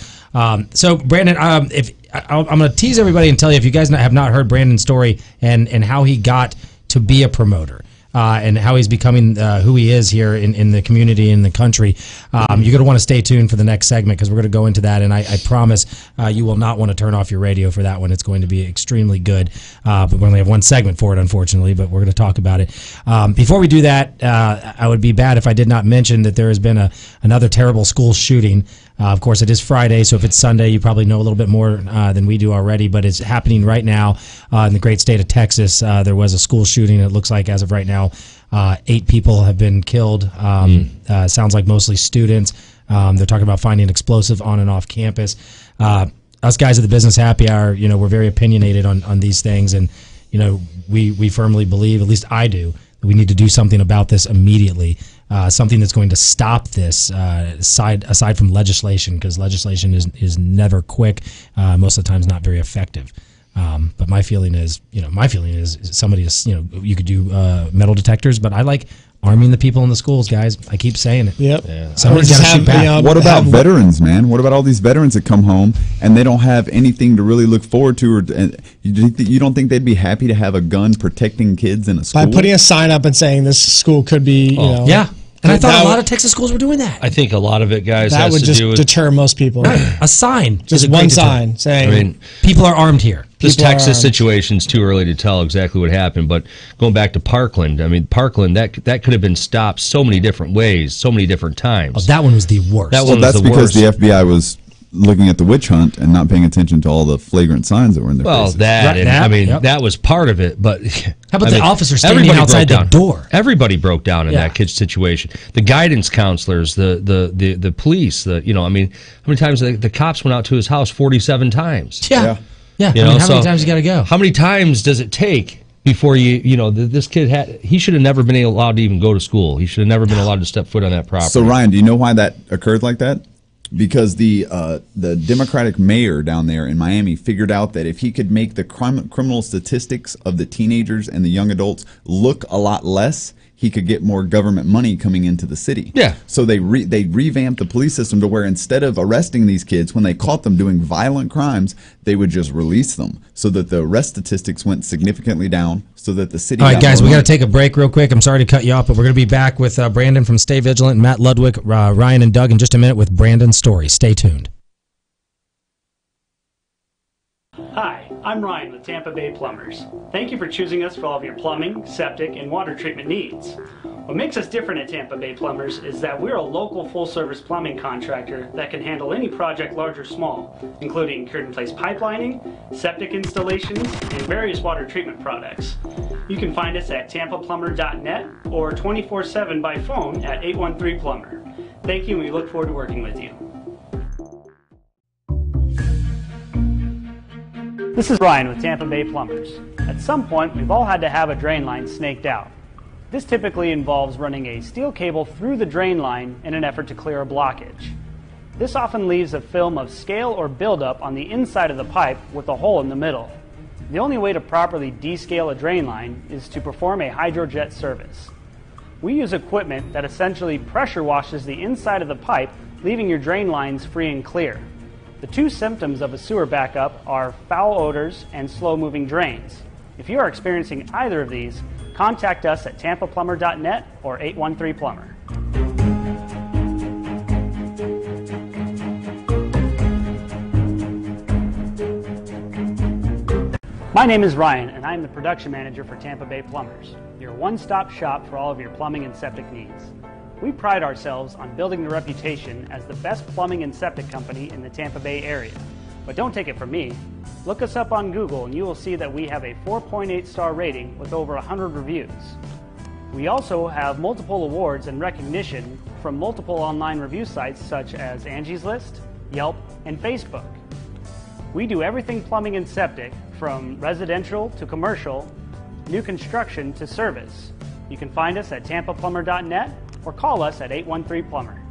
So, Brandon, I'm going to tease everybody and tell you, if you guys have not heard Brandon's story and how he got to be a promoter and how he's becoming who he is here in the community, in the country, you're going to want to stay tuned for the next segment, because we're going to go into that, and I promise you will not want to turn off your radio for that one. It's going to be extremely good. But we only have one segment for it, unfortunately, but we're going to talk about it. Before we do that, I would be bad if I did not mention that there has been another terrible school shooting. Of course, it is Friday, so if it's Sunday, you probably know a little bit more than we do already, but it's happening right now in the great state of Texas. There was a school shooting. It looks like, as of right now, 8 people have been killed. Sounds like mostly students. They're talking about finding explosive on and off campus. Us guys at the Business Happy Hour, we're very opinionated on these things, and we firmly believe, at least I do, that we need to do something about this immediately. Something that's going to stop this, aside from legislation, because legislation is never quick, most of the times not very effective. But my feeling is somebody is, you could do metal detectors, but I like arming the people in the schools, guys. I keep saying it. Yep. Yeah. Somebody's got to shoot back. What about veterans, man? What about all these veterans that come home and they don't have anything to really look forward to? You don't think they'd be happy to have a gun protecting kids in a school? By putting a sign up and saying this school could be, Yeah. And I thought a lot of Texas schools were doing that. I think a lot of it, guys, that has would to just do with deter most people. Right. A sign. Just one sign saying, people are armed here. This Texas situation's too early to tell exactly what happened, but going back to Parkland, Parkland, that could have been stopped so many different ways, so many different times. Oh, that one was the worst. That's because the FBI was looking at the witch hunt and not paying attention to all the flagrant signs that were in their faces. That was part of it, but how about the officer standing outside the door? Everybody broke down in that kid's situation. The guidance counselors, the police, how many times the cops went out to his house? 47 times. Yeah. How many times you got to go? How many times does it take before this kid he should have never been allowed to even go to school. He should have never been allowed to step foot on that property. So Ryan, do you know why that occurred like that? Because the Democratic mayor down there in Miami figured out that if he could make the criminal statistics of the teenagers and the young adults look a lot less, he could get more government money coming into the city. Yeah. So they revamped the police system to where instead of arresting these kids when they caught them doing violent crimes, they would just release them, so that the arrest statistics went significantly down, so that the city. All right, guys, we got to take a break real quick. I'm sorry to cut you off, but we're going to be back with Brandon from Stay Vigilant, Matt Ludwig, Ryan, and Doug in just a minute with Brandon's story. Stay tuned. Hi, I'm Ryan with TampaBay Plumbers. Thank you for choosing us for all of your plumbing, septic, and water treatment needs. What makes us different at TampaBay Plumbers is that we're a local full-service plumbing contractor that can handle any project, large or small, including cured-in-place pipelining, septic installations, and various water treatment products. You can find us at tampaplumber.net or 24/7 by phone at 813-PLUMBER. Thank you, and we look forward to working with you. This is Ryan with TampaBay Plumbers. At some point, we've all had to have a drain line snaked out. This typically involves running a steel cable through the drain line in an effort to clear a blockage. This often leaves a film of scale or buildup on the inside of the pipe with a hole in the middle. The only way to properly descale a drain line is to perform a hydrojet service. We use equipment that essentially pressure washes the inside of the pipe, leaving your drain lines free and clear. The two symptoms of a sewer backup are foul odors and slow-moving drains. If you are experiencing either of these, contact us at tampaplumber.net or 813-PLUMBER. My name is Ryan, and I'm the production manager for TampaBay Plumbers, your one-stop shop for all of your plumbing and septic needs. We pride ourselves on building the reputation as the best plumbing and septic company in the Tampa Bay area. But don't take it from me. Look us up on Google and you will see that we have a 4.8 star rating with over 100 reviews. We also have multiple awards and recognition from multiple online review sites such as Angie's List, Yelp, and Facebook. We do everything plumbing and septic, from residential to commercial, new construction to service. You can find us at tampaplumber.net or call us at 813-PLUMBER.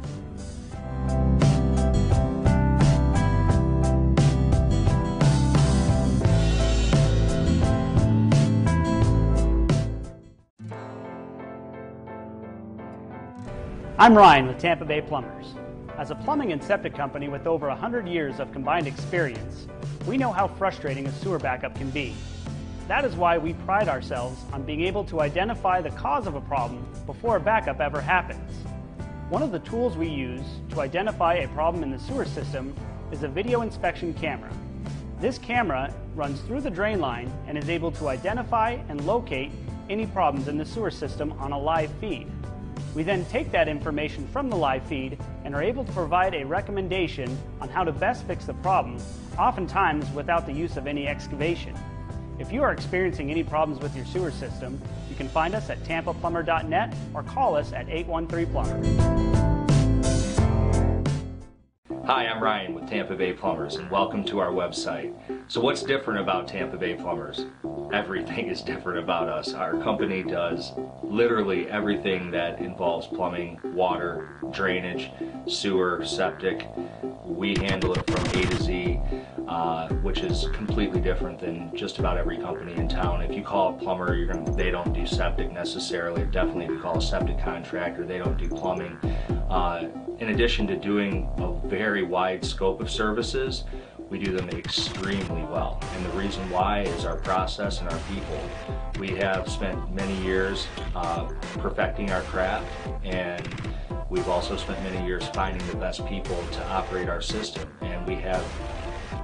I'm Ryan with Tampa Bay Plumbers. As a plumbing and septic company with over 100 years of combined experience, we know how frustrating a sewer backup can be. That is why we pride ourselves on being able to identify the cause of a problem before a backup ever happens. One of the tools we use to identify a problem in the sewer system is a video inspection camera. This camera runs through the drain line and is able to identify and locate any problems in the sewer system on a live feed. We then take that information from the live feed and are able to provide a recommendation on how to best fix the problem, oftentimes without the use of any excavation. If you are experiencing any problems with your sewer system, you can find us at tampaplumber.net or call us at 813-PLUMBER. Hi, I'm Ryan with Tampa Bay Plumbers, and welcome to our website. So what's different about Tampa Bay Plumbers? Everything is different about us. Our company does literally everything that involves plumbing, water, drainage, sewer, septic. We handle it from A to Z, which is completely different than just about every company in town. If you call a plumber, they don't do septic necessarily. Definitely if you call a septic contractor, they don't do plumbing. In addition to doing a very wide scope of services, we do them extremely well. And the reason why is our process and our people. We have spent many years perfecting our craft, and we've also spent many years finding the best people to operate our system. And we have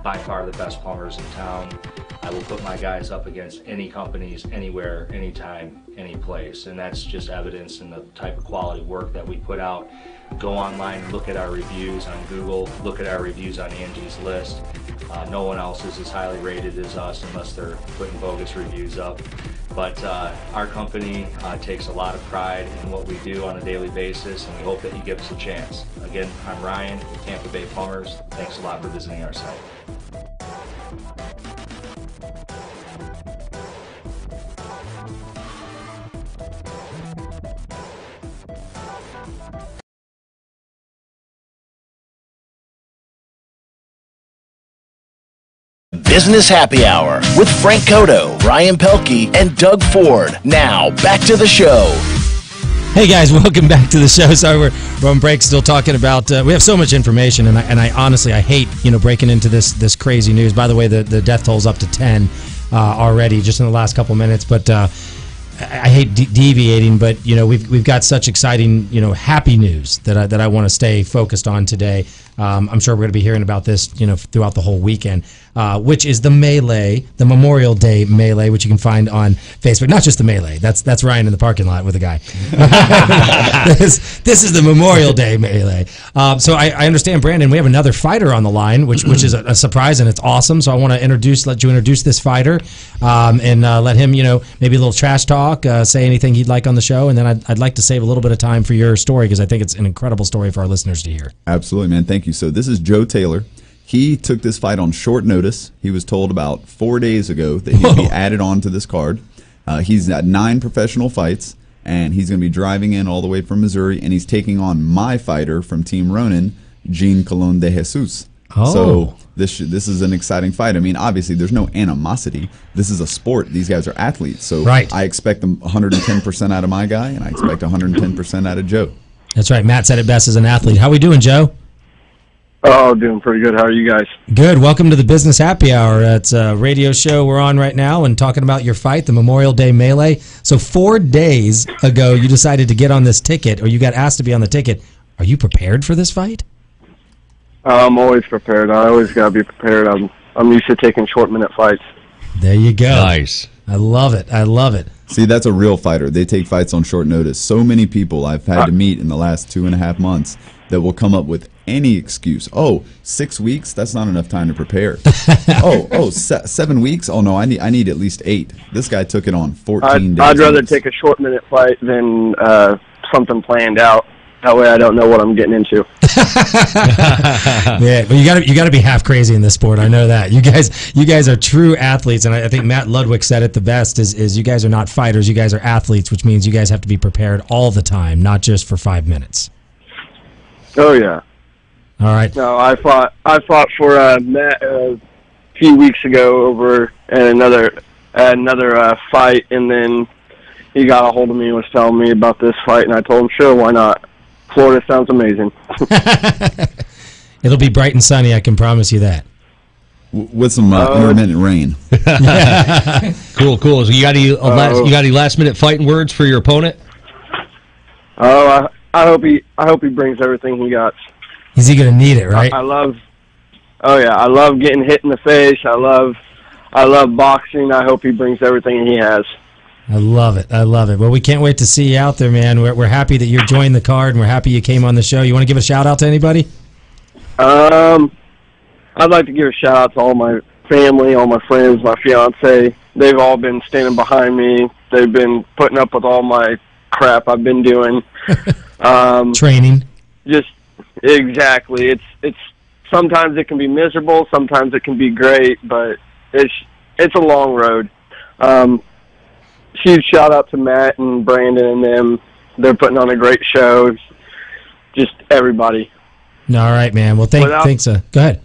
by far the best plumbers in town. I will put my guys up against any companies, anywhere, anytime, any place. And that's just evidence in the type of quality work that we put out. Go online and look at our reviews on Google, look at our reviews on Angie's List. No one else is as highly rated as us unless they're putting bogus reviews up. But our company takes a lot of pride in what we do on a daily basis, and we hope that you give us a chance. Again, I'm Ryan with Tampa Bay Plumbers. Thanks a lot for visiting our site. Business Happy Hour with Frank Coto, Ryan Pelky, and Doug Ford. Now, back to the show. Hey guys, welcome back to the show. Sorry, we're on break still talking about, we have so much information, and I honestly, I hate, breaking into this crazy news. By the way, the death toll's up to 10 already just in the last couple minutes, but I hate deviating, but we've got such exciting happy news that I want to stay focused on today. I'm sure we're going to be hearing about this throughout the whole weekend, which is the Melee, the Memorial Day Melee, which you can find on Facebook. Not just the Melee. That's Ryan in the parking lot with a guy. This is the Memorial Day Melee. So I understand, Brandon, we have another fighter on the line, which is a surprise, and it's awesome. So I want to let you introduce this fighter, and let him maybe a little trash talk, say anything he'd like on the show, and then I'd like to save a little bit of time for your story because I think it's an incredible story for our listeners to hear. Absolutely, man. Thank you. So this is Joe Taylor. He took this fight on short notice. He was told about 4 days ago that he'd be added on to this card. He's at 9 professional fights, and he's going to be driving in all the way from Missouri, and he's taking on my fighter from Team Ronin, Jean Colon de Jesus. Oh. So this is an exciting fight. I mean, obviously, there's no animosity. This is a sport. These guys are athletes. So right. I expect 110% out of my guy, and I expect 110% out of Joe. That's right. Matt said it best as an athlete. How we doing, Joe? Oh, doing pretty good. How are you guys? Good. Welcome to the Business Happy Hour. It's a radio show we're on right now and talking about your fight, the Memorial Day Melee. So 4 days ago, you decided to get on this ticket, or you got asked to be on the ticket. Are you prepared for this fight? I'm always prepared. I always got to be prepared. I'm used to taking short-minute fights. There you go. Nice. I love it. I love it. See, that's a real fighter. They take fights on short notice. So many people I've had to meet in the last 2.5 months that will come up with any excuse. Oh, 6 weeks? That's not enough time to prepare. 7 weeks? Oh, no, I need at least 8. This guy took it on 14 days. I'd rather take a short-minute fight than something planned out. That way I don't know what I'm getting into. Yeah, but you got to be half crazy in this sport. I know that. You guys are true athletes, and I think Matt Ludwig said it the best is you guys are not fighters, you guys are athletes, which means you guys have to be prepared all the time, not just for 5 minutes. Oh yeah. All right. No, I fought for Matt a few weeks ago over another fight, and then he got a hold of me and was telling me about this fight, and I told him, sure, why not? Florida sounds amazing. It'll be bright and sunny, I can promise you that. With some intermittent rain. Cool. So you got any last minute fighting words for your opponent? Oh, I hope he brings everything he got. Is he going to need it, right? I love getting hit in the face. I love boxing. I hope he brings everything he has. I love it. Well, we can't wait to see you out there, man. We're happy that you're joining the card, and we're happy you came on the show. You want to give a shout-out to anybody? I'd like to give a shout-out to all my family, all my friends, my fiance. They've all been standing behind me. They've been putting up with all my crap I've been doing. Training. Just exactly. It's sometimes it can be miserable, sometimes it can be great, but it's a long road. Huge shout out to Matt and Brandon and them. They're putting on a great show. Just everybody. All right, man. Well, thanks. Go ahead.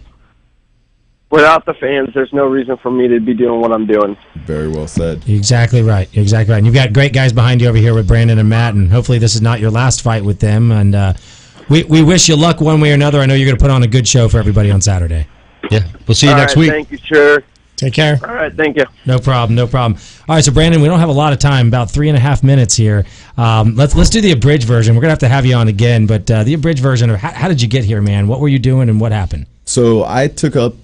Without the fans, there's no reason for me to be doing what I'm doing. Very well said. You're exactly right. And you've got great guys behind you over here with Brandon and Matt, and hopefully this is not your last fight with them. And we wish you luck one way or another. I know you're going to put on a good show for everybody on Saturday. Yeah. We'll see you next week. Thank you, sure. Take care. All right, thank you. No problem. All right, so Brandon, we don't have a lot of time, about 3.5 minutes here. Let's do the abridged version. We're going to have you on again, but the abridged version of how did you get here, man? What were you doing and what happened? So I took up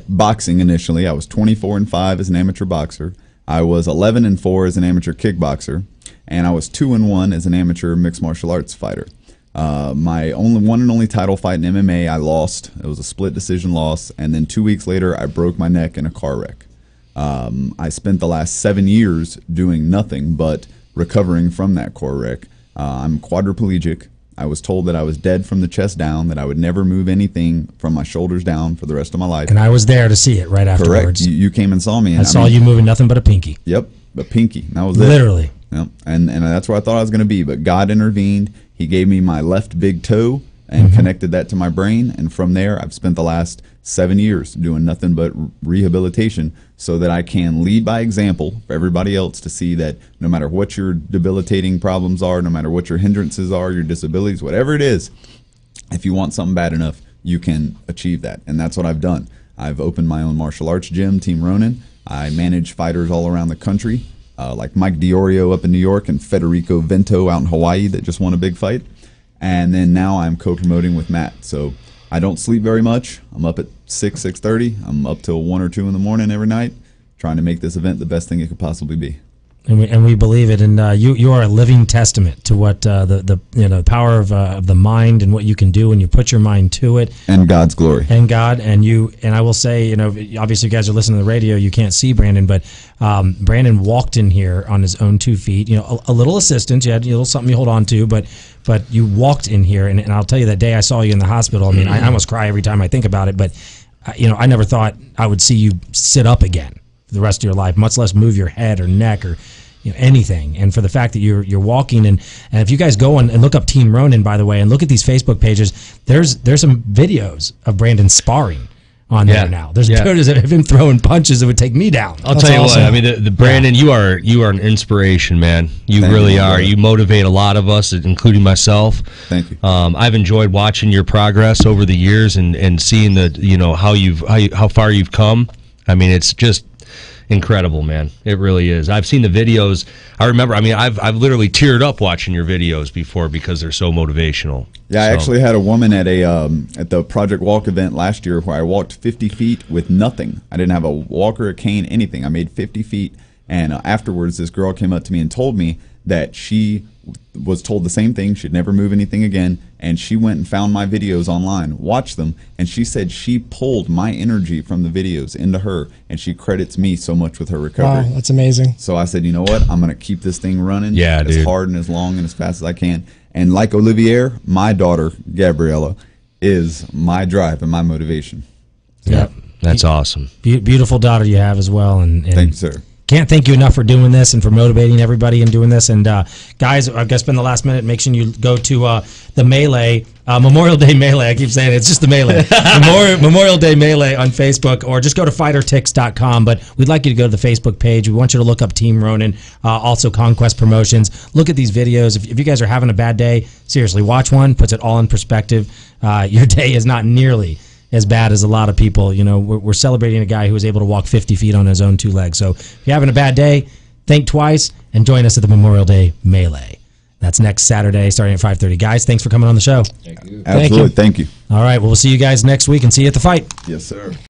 boxing initially. I was 24-5 as an amateur boxer. I was 11-4 as an amateur kickboxer, and I was 2-1 as an amateur mixed martial arts fighter. My one and only title fight in MMA, I lost. It was a split decision loss, and then 2 weeks later, I broke my neck in a car wreck. I spent the last 7 years doing nothing but recovering from that car wreck. I'm quadriplegic. I was told that I was dead from the chest down, that I would never move anything from my shoulders down for the rest of my life. And I was there to see it right afterwards. Correct. You came and saw me. And I saw you moving nothing but a pinky. Yep, a pinky. That was Literally. it. Yep. And that's where I thought I was going to be, but God intervened. He gave me my left big toe and connected that to my brain, and from there I've spent the last 7 years doing nothing but rehabilitation so that I can lead by example for everybody else to see that no matter what your debilitating problems are, no matter what your hindrances are, your disabilities, whatever it is, if you want something bad enough, you can achieve that. And that's what I've done. I've opened my own martial arts gym, Team Ronin. I manage fighters all around the country, like Mike Diorio up in New York and Federico Vento out in Hawaii that just won a big fight. And then now I'm co-promoting with Matt. So I don't sleep very much. I'm up at 6:30. I'm up till 1 or 2 in the morning every night trying to make this event the best thing it could possibly be. And we believe it, and you are a living testament to what the power of the mind and what you can do when you put your mind to it. And God's glory. And God, and I will say, obviously you guys are listening to the radio, you can't see Brandon, but Brandon walked in here on his own 2 feet. A little assistance, you had a little something you hold on to, but you walked in here, and I'll tell you that day I saw you in the hospital. I mean, I almost cry every time I think about it, but I never thought I would see you sit up again for the rest of your life, much less move your head or neck or anything. And for the fact that you're walking, and if you guys go and look up Team Ronin, by the way, and look at these Facebook pages, there's some videos of Brandon sparring on there now. There's videos of him throwing punches that would take me down. I'll tell you what, I mean, the Brandon, you are an inspiration, man. You really are. You motivate a lot of us, including myself. Thank you. I've enjoyed watching your progress over the years and seeing how far you've come. I mean, it's incredible, man. It really is. I've seen the videos. I remember. I mean, I've literally teared up watching your videos before because they're so motivational. Yeah, I actually had a woman at the Project Walk event last year where I walked 50 feet with nothing. I didn't have a walker, a cane, anything. I made 50 feet, and afterwards, this girl came up to me and told me that she was told the same thing. She'd never move anything again, and she went and found my videos online, watched them, and she said she pulled my energy from the videos into her, and she credits me so much with her recovery. Wow, that's amazing. So I said, you know what? I'm going to keep this thing running as dude. hard and as long and as fast as I can. And like Olivier, my daughter, Gabriella, is my drive and my motivation. Yeah, that's awesome. Beautiful daughter you have as well. And thank you, sir. Can't thank you enough for doing this and for motivating everybody and doing this. And guys, I've got to spend the last minute. Make sure you go to the Melee, Memorial Day Melee. I keep saying it's just the Melee. Memorial Day Melee on Facebook, or just go to fightertix.com. But we'd like you to go to the Facebook page. We want you to look up Team Ronin, also Conquest Promotions. Look at these videos. If you guys are having a bad day, seriously, watch one. Puts it all in perspective. Your day is not nearly as bad as a lot of people. You know, we're celebrating a guy who was able to walk 50 feet on his own 2 legs. So if you're having a bad day, think twice and join us at the Memorial Day Melee. That's next Saturday starting at 5:30. Guys, thanks for coming on the show. Thank you. Absolutely. Thank you. All right, well, we'll see you guys next week and see you at the fight. Yes, sir.